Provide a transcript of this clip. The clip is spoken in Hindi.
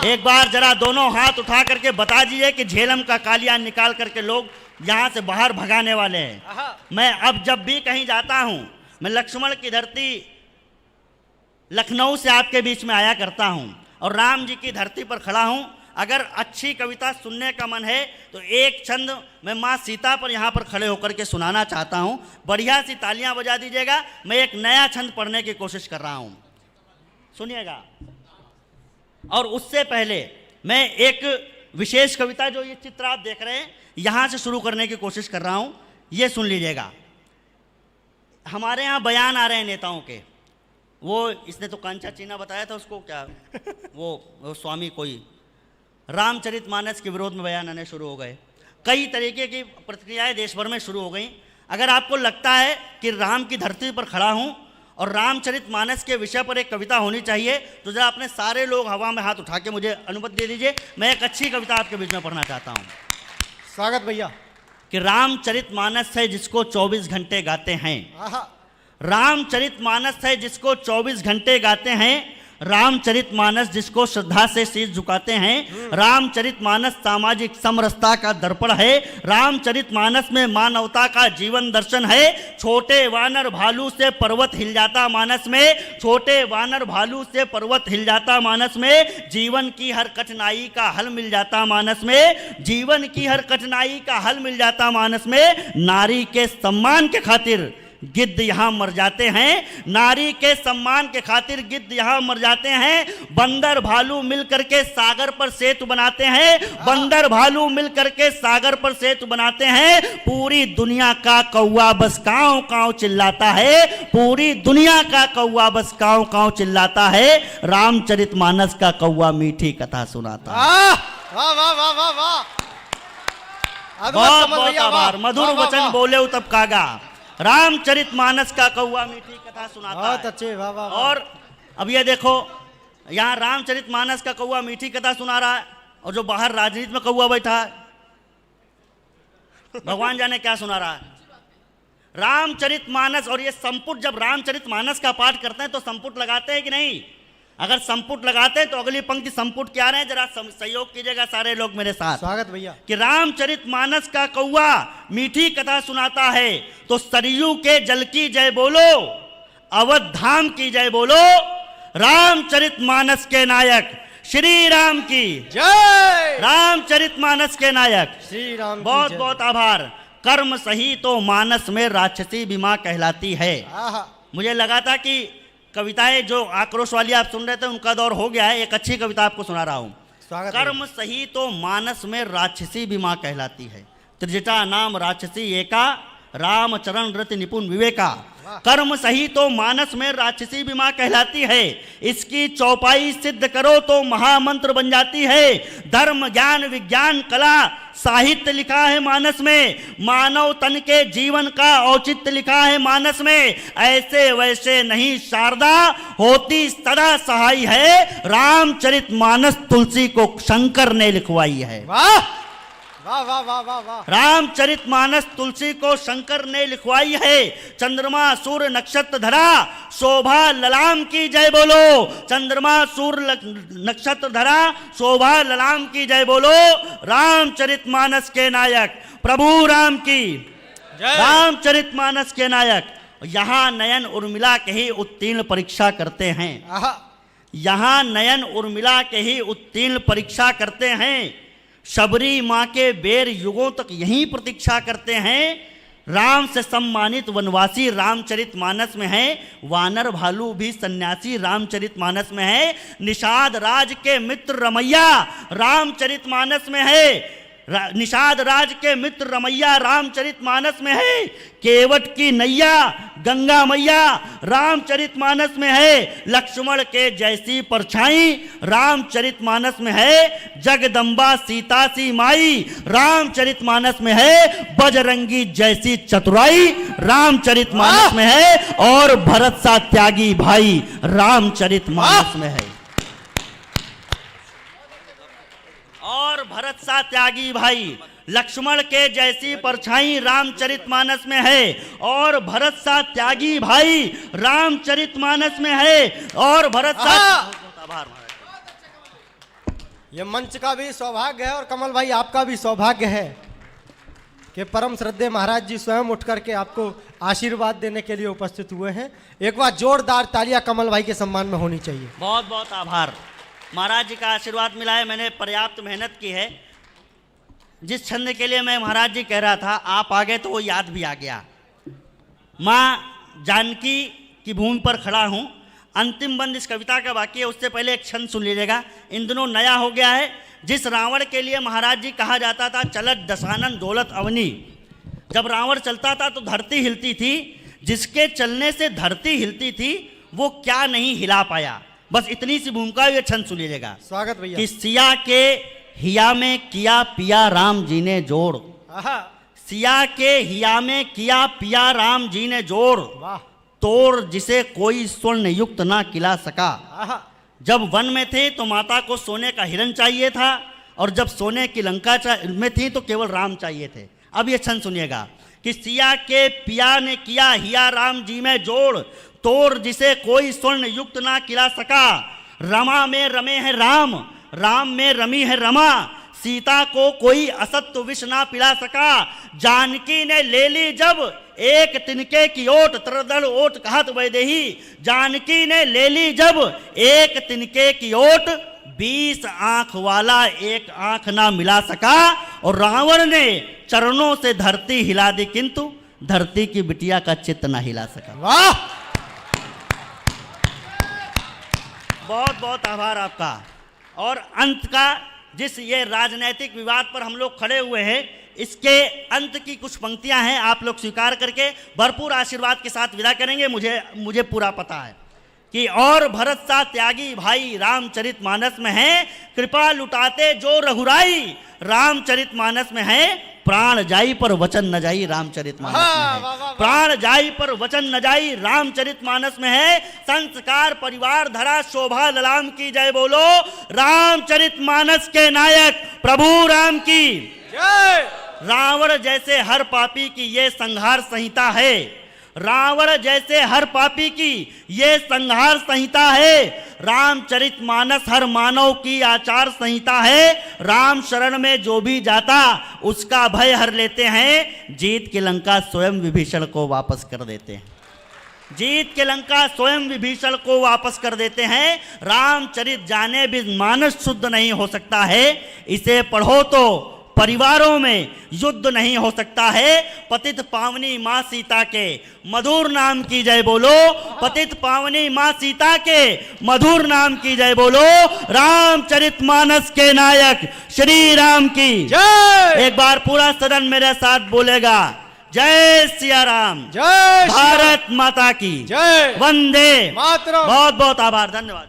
एक बार जरा दोनों हाथ उठा करके बता दीजिए कि झेलम का कालियान निकाल करके लोग यहाँ से बाहर भगाने वाले हैं। मैं अब जब भी कहीं जाता हूँ, मैं लक्ष्मण की धरती लखनऊ से आपके बीच में आया करता हूँ और राम जी की धरती पर खड़ा हूँ। अगर अच्छी कविता सुनने का मन है तो एक छंद मैं माँ सीता पर यहाँ पर खड़े होकर के सुनाना चाहता हूँ। बढ़िया सी तालियां बजा दीजिएगा। मैं एक नया छंद पढ़ने की कोशिश कर रहा हूँ, सुनिएगा। और उससे पहले मैं एक विशेष कविता, जो ये चित्र आप देख रहे हैं, यहाँ से शुरू करने की कोशिश कर रहा हूँ। ये सुन लीजिएगा। हमारे यहाँ बयान आ रहे हैं नेताओं के, वो इसने तो कांचा चीना बताया था उसको, क्या वो स्वामी कोई, रामचरितमानस के विरोध में बयान आने शुरू हो गए। कई तरीके की प्रतिक्रियाएं देश भर में शुरू हो गई। अगर आपको लगता है कि राम की धरती पर खड़ा हूं और रामचरितमानस के विषय पर एक कविता होनी चाहिए, तो जरा अपने सारे लोग हवा में हाथ उठा के मुझे अनुमति दे दीजिए। मैं एक अच्छी कविता आपके बीच में पढ़ना चाहता हूं। स्वागत भैया। कि रामचरितमानस है जिसको 24 घंटे गाते हैं, रामचरितमानस है जिसको 24 घंटे गाते हैं, रामचरितमानस जिसको श्रद्धा से शीश झुकाते हैं, रामचरितमानस सामाजिक समरसता का दर्पण है, रामचरितमानस में मानवता का जीवन दर्शन है। छोटे वानर भालू से पर्वत हिल जाता मानस में, छोटे वानर भालू से पर्वत हिल जाता मानस में, जीवन की हर कठिनाई का हल मिल जाता मानस में, जीवन की हर कठिनाई का हल मिल जाता मानस में। नारी के सम्मान के खातिर गिद्ध यहाँ मर जाते हैं, नारी के सम्मान के खातिर गिद्ध यहाँ मर जाते हैं। बंदर भालू मिल करके सागर पर सेतु बनाते हैं, बंदर भालू मिल करके सागर पर सेतु बनाते हैं। पूरी दुनिया का कौवा बस काव काव चिल्लाता है, पूरी दुनिया का कौवा बस काव काव चिल्लाता है, रामचरितमानस का कौवा मीठी कथा सुनाता है। वाह वाह वाह वाह वाह, बहुत बहुत आभार। मधुर वचन बोले तब कागा, रामचरितमानस का कौवा मीठी कथा सुनाता है। बहुत अच्छे, वाह वाह। और अब ये देखो, यहाँ रामचरितमानस का कौवा मीठी कथा सुना रहा है और जो बाहर राजनीति में कौवा बैठा है, भगवान जाने क्या सुना रहा है। रामचरितमानस, और ये संपुट, जब रामचरितमानस का पाठ करते हैं तो संपुट लगाते हैं कि नहीं? अगर संपुट लगाते हैं तो अगली पंक्ति संपुट क्या रहे हैं, जरा सहयोग कीजिएगा सारे लोग मेरे साथ। स्वागत भैया। कि रामचरितमानस का कौवा मीठी कथा सुनाता है तो सरयू के जल की जय बोलो, अवध धाम की जय बोलो, रामचरितमानस के नायक श्री राम की जय, रामचरितमानस के नायक श्री राम। बहुत बहुत आभार। कर्म सही तो मानस में राक्षसी भी मां कहलाती है। मुझे लगा था कि कविताएं जो आक्रोश वाली आप सुन रहे थे उनका दौर हो गया है, एक अच्छी कविता आपको सुना रहा हूं। कर्म सही तो मानस में राक्षसी भी मां कहलाती है, त्रिजटा नाम राक्षसी एका, रामचरण रति निपुण विवेका। कर्म सही तो मानस में राक्षसी भी मां कहलाती है, इसकी चौपाई सिद्ध करो तो महामंत्र बन जाती है। धर्म ज्ञान विज्ञान कला साहित्य लिखा है मानस में, मानव तन के जीवन का औचित्य लिखा है मानस में। ऐसे वैसे नहीं शारदा होती सदा सहाय है, रामचरितमानस तुलसी को शंकर ने लिखवाई है। वाह वाह वाह वाह वाह वाह। रामचरितमानस तुलसी को शंकर ने लिखवाई है। चंद्रमा सूर्य नक्षत्र धरा शोभा ललाम की जय बोलो, चंद्रमा सूर्य नक्षत्र धरा शोभा ललाम की जय बोलो, रामचरितमानस के नायक प्रभु राम की जय, रामचरितमानस के नायक। यहाँ नयन उर्मिला के ही उत्तीर्ण परीक्षा करते हैं, यहाँ नयन उर्मिला के ही उत्तीर्ण परीक्षा करते हैं। शबरी माँ के बेर युगों तक यहीं प्रतीक्षा करते हैं। राम से सम्मानित वनवासी रामचरितमानस में है, वानर भालू भी सन्यासी रामचरितमानस में है। निषाद राज के मित्र रमैया रामचरितमानस में है, निषाद राज के मित्र रमैया रामचरितमानस में है। केवट की नैया गंगा मैया रामचरितमानस में है, लक्ष्मण के जैसी परछाई रामचरितमानस में है। जगदम्बा सीता सी माई रामचरितमानस में है, बजरंगी जैसी चतुराई रामचरितमानस में है, और भरत सा त्यागी भाई रामचरितमानस में है। और भरत सा त्यागी भाई, लक्ष्मण के जैसी परछाई रामचरितमानस में है, और भरत सा त्यागी भाई रामचरितमानस में है, और भरत सा ये मंच का भी सौभाग्य है और कमल भाई आपका भी सौभाग्य है कि परम श्रद्धेय महाराज जी स्वयं उठ करके आपको आशीर्वाद देने के लिए उपस्थित हुए हैं। एक बार जोरदार तालियां कमल भाई के सम्मान में होनी चाहिए। बहुत बहुत आभार। महाराज जी का आशीर्वाद मिला है, मैंने पर्याप्त मेहनत की है। जिस छंद के लिए मैं महाराज जी कह रहा था आप आ गए तो वो याद भी आ गया। माँ जानकी की भूमि पर खड़ा हूँ। अंतिम बंद इस कविता का बाकी है, उससे पहले एक छंद सुन लीजिएगा। इन दिनों नया हो गया है। जिस रावण के लिए महाराज जी कहा जाता था चलत दशानन दौलत अवनी, जब रावण चलता था तो धरती हिलती थी। जिसके चलने से धरती हिलती थी वो क्या नहीं हिला पाया। बस इतनी सी भूमिका, ये छंद सुन लीजिएगा। स्वागत भैया। कि सिया के हिया में किया पिया राम जी ने जोड़, आहा, सिया के हिया में किया पिया राम जी ने जोड़, वाह, तोड़ जिसे कोई स्वर्ण युक्त ना खिला सका। आहा, जब वन में थे तो माता को सोने का हिरण चाहिए था, और जब सोने की लंका में थी तो केवल राम चाहिए थे। अब ये छंद सुनिएगा कि सिया के पिया ने किया हिया राम जी में जोड़, तोड़ जिसे कोई स्वर्ण युक्त ना खिला सका। रमा में रमे हैं राम, राम में रमी है रमा, सीता को कोई असत्य विष ना पिला सका। जानकी ने ले ली जब एक तिनके की ओट, तरदल ओट कहत वैदेही। जानकी ने ले ली जब एक तिनके की ओट, 20 आंख वाला एक आंख ना मिला सका। और रावण ने चरणों से धरती हिला दी, किंतु धरती की बिटिया का चित्त ना हिला सका। वाह, बहुत बहुत आभार आपका। और अंत का, जिस ये राजनैतिक विवाद पर हम लोग खड़े हुए हैं, इसके अंत की कुछ पंक्तियां हैं, आप लोग स्वीकार करके भरपूर आशीर्वाद के साथ विदा करेंगे। मुझे पूरा पता है कि और भरत सा त्यागी भाई रामचरितमानस में है, कृपा लुटाते जो रघुराई रामचरितमानस में है। प्राण जाई पर वचन न जाई रामचरितमानस में है, प्राण जाई पर वचन न जाई रामचरितमानस में है। संस्कार परिवार धरा शोभा ललाम की जय बोलो, रामचरितमानस के नायक प्रभु राम की जय। रावण जैसे हर पापी की ये संहार संहिता है, रावण जैसे हर पापी की ये संहार संहिता है। रामचरितमानस हर मानव की आचार संहिता है। राम शरण में जो भी जाता उसका भय हर लेते हैं। जीत की लंका स्वयं विभीषण को वापस कर देते हैं, जीत के लंका स्वयं विभीषण को वापस कर देते हैं। रामचरित जाने भी मानस शुद्ध नहीं हो सकता है, इसे पढ़ो तो परिवारों में युद्ध नहीं हो सकता है। पतित पावनी मां सीता के मधुर नाम की जय बोलो, पतित पावनी मां सीता के मधुर नाम की जय बोलो। रामचरितमानस के नायक श्री राम की जय। एक बार पूरा सदन मेरे साथ बोलेगा, जय सिया राम, जय भारत माता की जय, वंदे मातरम। बहुत बहुत आभार, धन्यवाद।